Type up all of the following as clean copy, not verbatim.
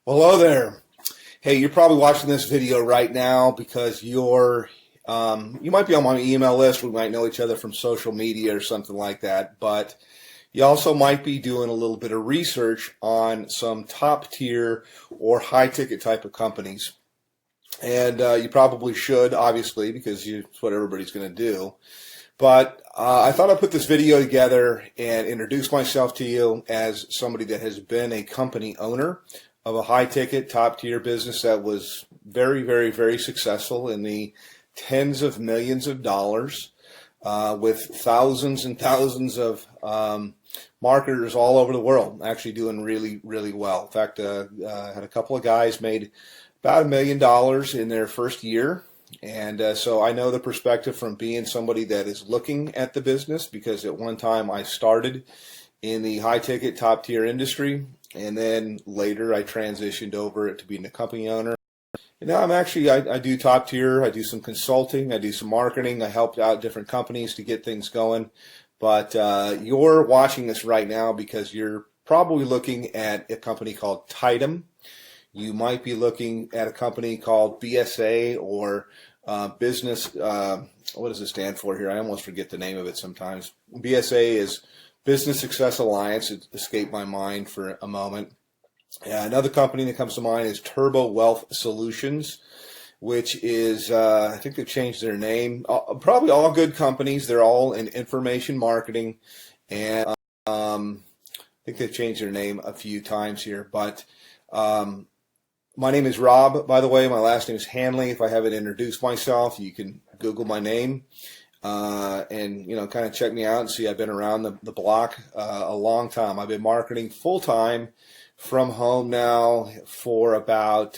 Well, hello there. Hey, you're probably watching this video right now because you might be on my email list. We might know each other from social media or something like that. But you also might be doing a little bit of research on some top tier or high ticket type of companies. And you probably should, obviously, because it's what everybody's going to do. But I thought I'd put this video together and introduce myself to you as somebody that has been a company owner of a high-ticket, top-tier business that was very, very, very successful in the tens of millions of dollars with thousands and thousands of marketers all over the world actually doing really, really well. In fact, I had a couple of guys made about $1 million in their first year. And so I know the perspective from being somebody that is looking at the business, because at one time I started in the high-ticket, top-tier industry, and then later I transitioned over to being a company owner. And now I do top tier, I do some consulting, I do some marketing, I helped out different companies to get things going. But you're watching this right now because you're probably looking at a company called Tidem. You might be looking at a company called BSA or business, what does it stand for here? I almost forget the name of it sometimes. BSA is Business Success Alliance. It escaped my mind for a moment. Another company that comes to mind is Turbo Wealth Solutions, which is, I think they've changed their name. Probably all good companies. They're all in information marketing. And I think they've changed their name a few times here. But my name is Rob, by the way. My last name is Hanley. If I haven't introduced myself, you can Google my name. And kind of check me out and see I've been around the block a long time. I've been marketing full-time from home now for about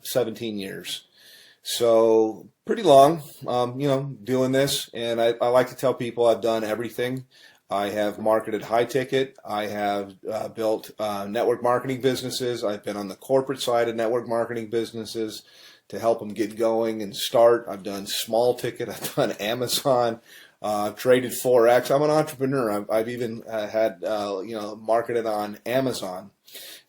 17 years. So pretty long, doing this. And I like to tell people I've done everything. I have marketed high ticket. I have built network marketing businesses. I've been on the corporate side of network marketing businesses to help them get going and start. I've done small ticket. I've done Amazon. I've traded Forex. I'm an entrepreneur. I've even had marketed on Amazon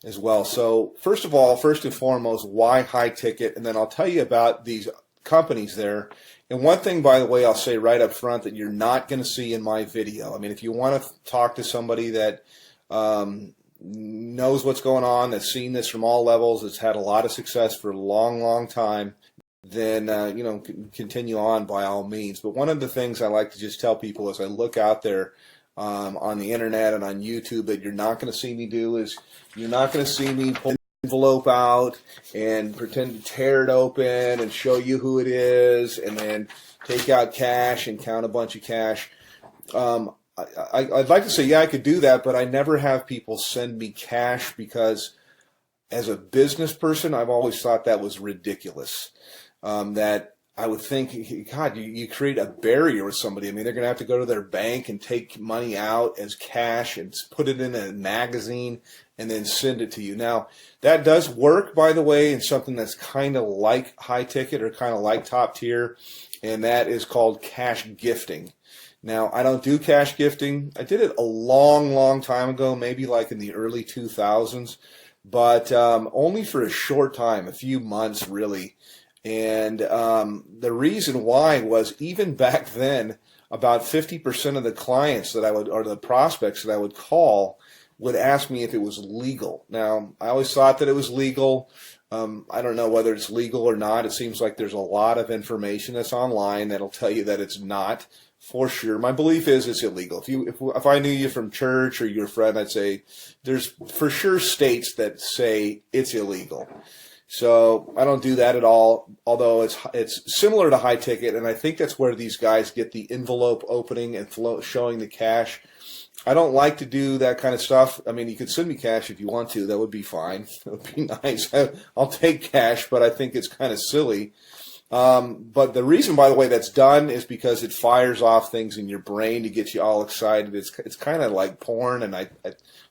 as well. So first and foremost, why high ticket? And then I'll tell you about these companies there. And one thing, by the way, I'll say right up front that you're not going to see in my video. I mean, if you want to talk to somebody that knows what's going on, that's seen this from all levels, that's had a lot of success for a long, long time, then, continue on by all means. But one of the things I like to just tell people as I look out there on the internet and on YouTube that you're not going to see me do is you're not going to see me pull an envelope out and pretend to tear it open and show you who it is and then take out cash and count a bunch of cash. I'd like to say, yeah, I could do that, but I never have people send me cash because as a business person, I've always thought that was ridiculous. That I would think, God, you create a barrier with somebody. I mean, they're going to have to go to their bank and take money out as cash and put it in a magazine and then send it to you. Now, that does work, by the way, in something that's kind of like high ticket or kind of like top tier, and that is called cash gifting. Now, I don't do cash gifting. I did it a long, long time ago, maybe like in the early 2000s, but only for a short time, a few months really. And the reason why was even back then, about 50% of the clients that I would, or the prospects that I would call, would ask me if it was legal. Now, I always thought that it was legal. I don't know whether it's legal or not. It seems like there's a lot of information that's online that'll tell you that it's not. For sure. My belief is it's illegal. If I knew you from church or you're a friend, I'd say there's for sure states that say it's illegal. So I don't do that at all, although it's similar to high ticket, and I think that's where these guys get the envelope opening and showing the cash. I don't like to do that kind of stuff. I mean, you could send me cash if you want to. That would be fine. That would be nice. I'll take cash, but I think it's kind of silly. But the reason, by the way, that's done is because it fires off things in your brain to get you all excited. It's kind of like porn, and I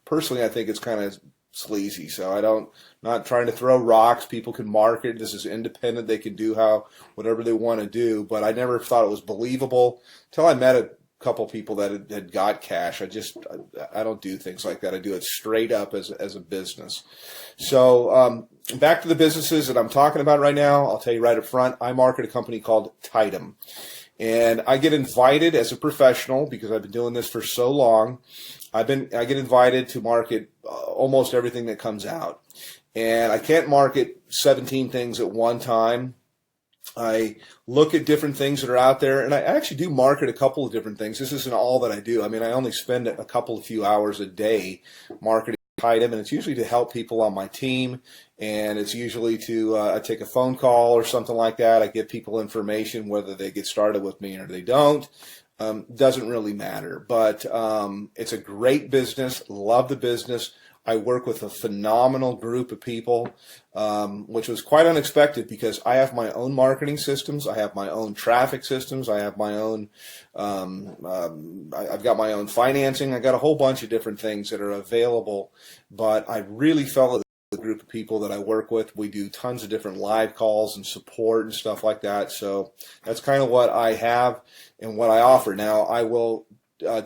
personally think it's kind of sleazy. So not trying to throw rocks. People can market. This is independent. They can do whatever they want to do. But I never thought it was believable until I met couple people that had got cash. I don't do things like that. I do it straight up as a business. So back to the businesses that I'm talking about right now. I'll tell you right up front, I market a company called Tidem. And I get invited as a professional, because I've been doing this for so long. I get invited to market almost everything that comes out. And I can't market 17 things at one time. I look at different things that are out there, and I actually do market a couple of different things. This isn't all that I do. I mean, I only spend a few hours a day marketing Tidem, and it's usually to help people on my team, and it's usually to I take a phone call or something like that. I give people information, whether they get started with me or they don't. Doesn't really matter, but it's a great business. Love the business. I work with a phenomenal group of people, which was quite unexpected, because I have my own marketing systems. I have my own traffic systems. I have my own, I've got my own financing. I got a whole bunch of different things that are available, but I really fell in the group of people that I work with. We do tons of different live calls and support and stuff like that. So that's kind of what I have and what I offer. Now, I will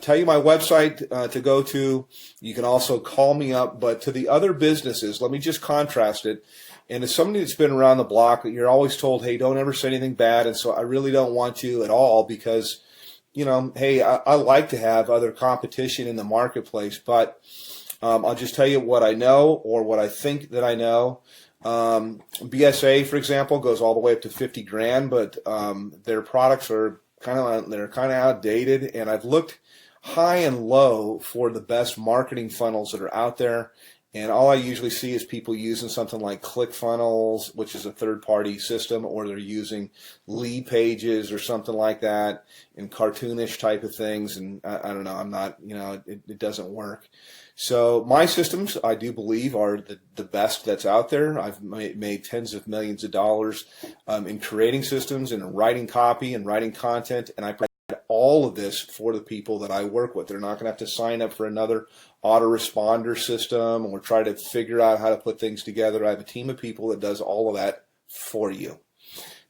tell you my website to go to. You can also call me up. But to the other businesses, let me just contrast it. And as somebody that's been around the block, you're always told, hey, don't ever say anything bad. And so I really don't want to at all, because, you know, hey, I like to have other competition in the marketplace. But I'll just tell you what I know, or what I think that I know. BSA, for example, goes all the way up to 50 grand, but their products are kind of outdated, and I've looked high and low for the best marketing funnels that are out there, and all I usually see is people using something like ClickFunnels, which is a third-party system, or they're using lead pages or something like that, and cartoonish type of things, and I don't know, I'm not, you know, it doesn't work. So my systems, I do believe, are the best that's out there. I've made tens of millions of dollars in creating systems and writing copy and writing content, and I provide all of this for the people that I work with. They're not going to have to sign up for another autoresponder system or try to figure out how to put things together. I have a team of people that does all of that for you.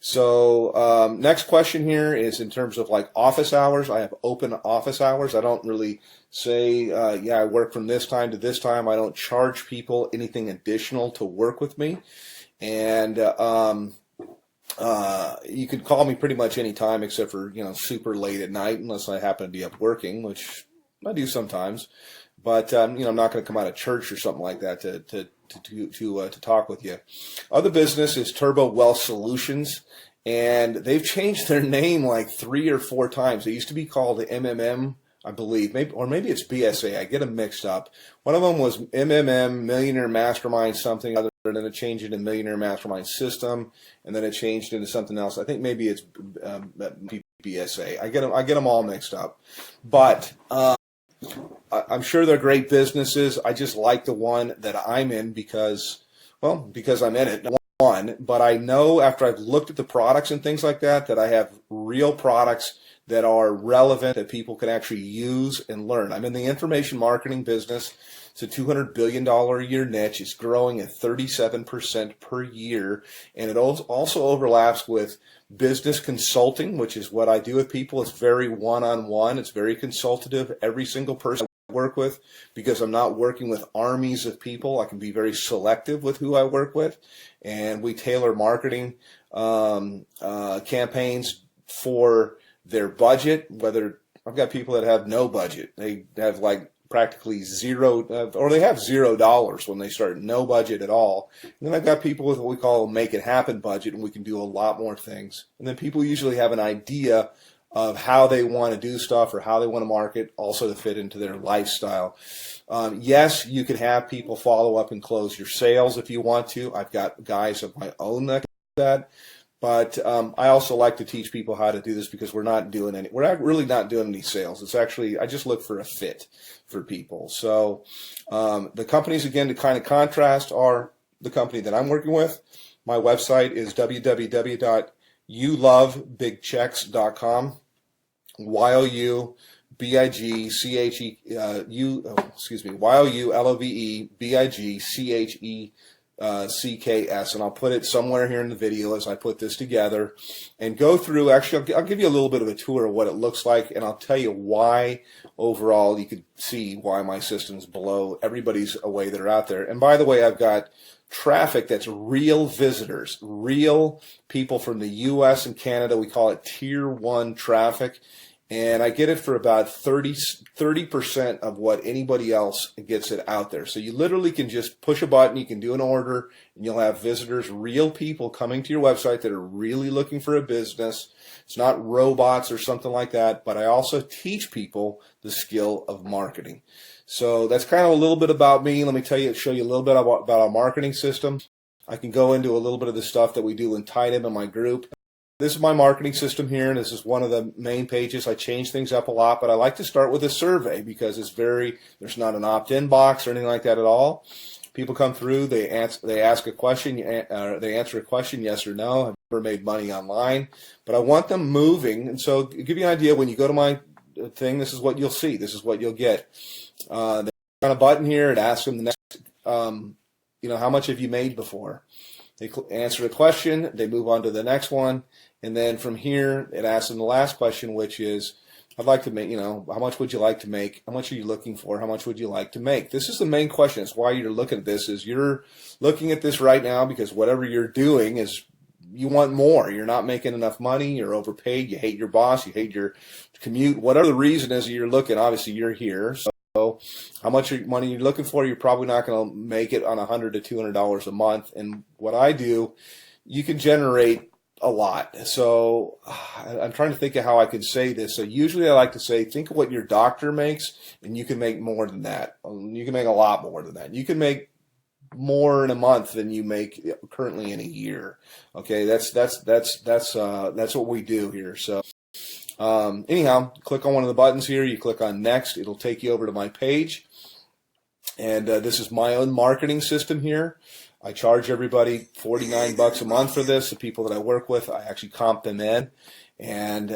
So next question here is in terms of like office hours. I have open office hours. I don't really say, yeah, I work from this time to this time. I don't charge people anything additional to work with me. And you could call me pretty much any time except for, you know, super late at night, unless I happen to be up working, which I do sometimes. But, you know, I'm not going to come out of church or something like that to talk with you. Other business is Turbo Wealth Solutions, and they've changed their name like 3 or 4 times. They used to be called MMM, I believe, maybe it's BSA. I get them mixed up. One of them was MMM, Millionaire Mastermind something other, and then it changed into Millionaire Mastermind System, and then it changed into something else. I think maybe it's BSA. I get them all mixed up, but I'm sure they're great businesses. I just like the one that I'm in because I'm in it, one. But I know after I've looked at the products and things like that, that I have real products that are relevant, that people can actually use and learn. I'm in the information marketing business. It's a $200 billion a year niche. It's growing at 37% per year. And it also overlaps with business consulting, which is what I do with people. It's very one-on-one. It's very consultative. Every single person I work with, because I'm not working with armies of people, I can be very selective with who I work with. And we tailor marketing campaigns for their budget. Whether I've got people that have no budget. They have like practically zero, or they have $0 when they start, no budget at all. And then I've got people with what we call a make it happen budget, and we can do a lot more things. And then people usually have an idea of how they want to do stuff or how they want to market, also to fit into their lifestyle. Yes, you can have people follow up and close your sales if you want to. I've got guys of my own that do that. But I also like to teach people how to do this, because we're not really not doing any sales. It's actually, I just look for a fit for people. So the companies, again, to kind of contrast, are the company that I'm working with. My website is www.youlovebigchecks.com. YOULOVEBIGCHE CKS, and I'll put it somewhere here in the video as I put this together and go through. Actually, I'll give you a little bit of a tour of what it looks like, and I'll tell you why overall you could see why my system's below everybody's away that are out there. And by the way, I've got traffic that's real visitors, real people from the US and Canada. We call it tier 1 traffic. And I get it for about 30% of what anybody else gets it out there. So you literally can just push a button, you can do an order, and you'll have visitors, real people coming to your website that are really looking for a business. It's not robots or something like that, but I also teach people the skill of marketing. So that's kind of a little bit about me. Let me show you a little bit about our marketing system. I can go into a little bit of the stuff that we do in Tidem in my group. This is my marketing system here, and this is one of the main pages. I change things up a lot, but I like to start with a survey because there's not an opt-in box or anything like that at all. People come through, they ask a question, they answer a question, yes or no. I've never made money online, but I want them moving. And so to give you an idea, when you go to my thing, this is what you'll see. This is what you'll get. They click on a button here, it asks them the next, how much have you made before? They answer the question, they move on to the next one, and then from here, it asks them the last question, which is, I'd like to make, how much would you like to make? How much are you looking for? How much would you like to make? This is the main question. It's why you're looking at this, is you're looking at this right now because whatever you're doing is you want more. You're not making enough money. You're overpaid. You hate your boss. You hate your commute. Whatever the reason is that you're looking, obviously you're here. So how much money you're looking for, you're probably not going to make it on $100 to $200 a month. And what I do, you can generate a lot. So I'm trying to think of how I can say this. So usually I like to say, think of what your doctor makes, and you can make more than that. You can make a lot more than that. You can make more in a month than you make currently in a year. Okay, that's what we do here. So anyhow, click on one of the buttons here. You click on next. It'll take you over to my page. And this is my own marketing system here. I charge everybody $49 a month for this. The people that I work with, I actually comp them in. And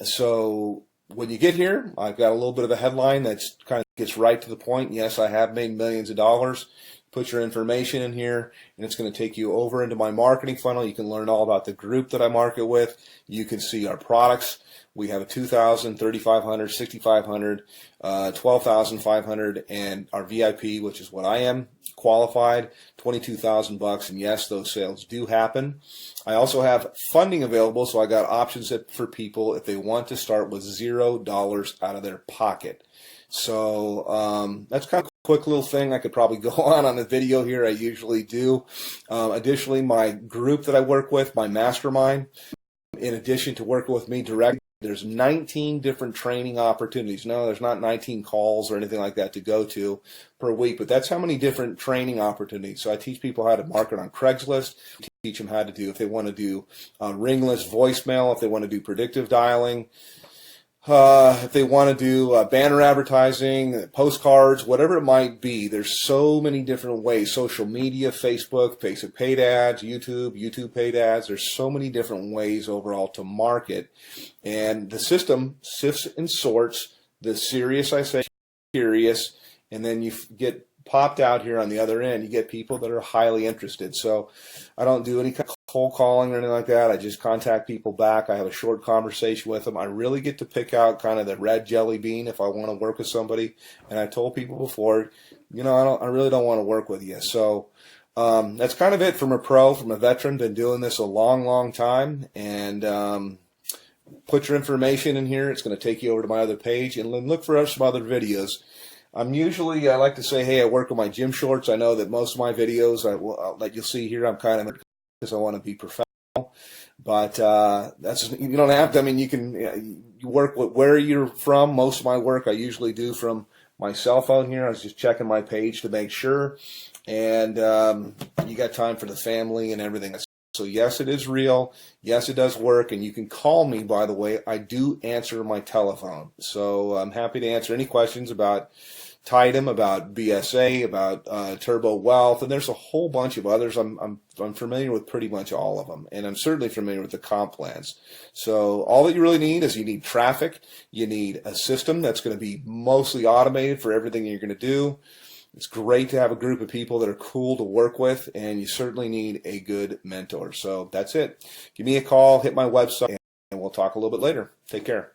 so when you get here, I've got a little bit of a headline that's kind of gets right to the point. Yes, I have made millions of dollars. Put your information in here, and it's going to take you over into my marketing funnel. You can learn all about the group that I market with. You can see our products. We have a 2,000, 3,500, 6,500, 12,500, and our VIP, which is what I am, qualified, $22,000. And yes, those sales do happen. I also have funding available, so I got options for people if they want to start with $0 out of their pocket. So that's kind of a quick little thing. I could probably go on a video here. I usually do. Additionally, my group that I work with, my mastermind, in addition to working with me directly, there's 19 different training opportunities. No, there's not 19 calls or anything like that to go to per week, but that's how many different training opportunities. So I teach people how to market on Craigslist, teach them how to do, if they want to do ringless voicemail, if they want to do predictive dialing, if they want to do banner advertising, postcards, whatever it might be. There's so many different ways. Social media, Facebook paid ads, YouTube paid ads. There's so many different ways overall to market. And the system sifts and sorts the serious, I say, curious, and then you get popped out here on the other end. You get people that are highly interested. So I don't do any kind of cold calling or anything like that. I just contact people back. I have a short conversation with them. I really get to pick out kind of the red jelly bean if I want to work with somebody. And I told people before, I really don't want to work with you. So that's kind of it from a veteran. Been doing this a long, long time. And put your information in here. It's going to take you over to my other page, and then look for some other videos. I like to say, hey, I work on my gym shorts. I know that most of my videos that you'll see here, I'm kind of, because I want to be professional. But you don't have to. I mean, you work with where you're from. Most of my work I usually do from my cell phone here. I was just checking my page to make sure. And you got time for the family and everything. So yes, it is real. Yes, it does work. And you can call me, by the way. I do answer my telephone. So I'm happy to answer any questions about Tidem, about BSA, about Turbo Wealth, and there's a whole bunch of others. I'm familiar with pretty much all of them, and I'm certainly familiar with the comp plans. So all that you really need is you need traffic. You need a system that's going to be mostly automated for everything you're going to do. It's great to have a group of people that are cool to work with, and you certainly need a good mentor. So that's it. Give me a call, hit my website, and we'll talk a little bit later. Take care.